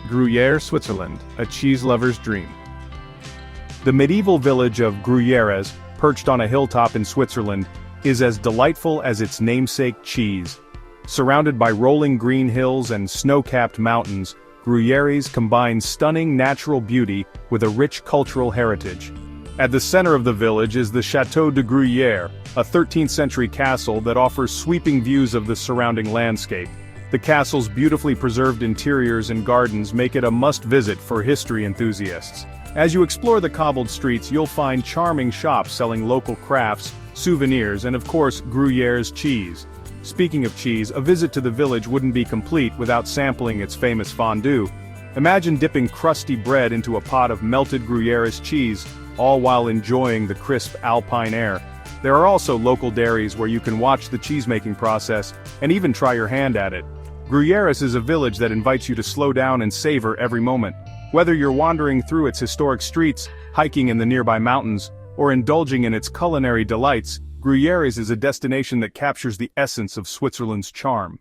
Gruyères, Switzerland, a cheese lover's dream. The medieval village of Gruyères, perched on a hilltop in Switzerland, is as delightful as its namesake cheese. Surrounded by rolling green hills and snow-capped mountains, Gruyères combines stunning natural beauty with a rich cultural heritage. At the center of the village is the Château de Gruyères, a 13th-century castle that offers sweeping views of the surrounding landscape. The castle's beautifully preserved interiors and gardens make it a must-visit for history enthusiasts. As you explore the cobbled streets, you'll find charming shops selling local crafts, souvenirs, and of course, Gruyères cheese. Speaking of cheese, a visit to the village wouldn't be complete without sampling its famous fondue. Imagine dipping crusty bread into a pot of melted Gruyères cheese, all while enjoying the crisp alpine air. There are also local dairies where you can watch the cheesemaking process, and even try your hand at it. Gruyères is a village that invites you to slow down and savor every moment. Whether you're wandering through its historic streets, hiking in the nearby mountains, or indulging in its culinary delights, Gruyères is a destination that captures the essence of Switzerland's charm.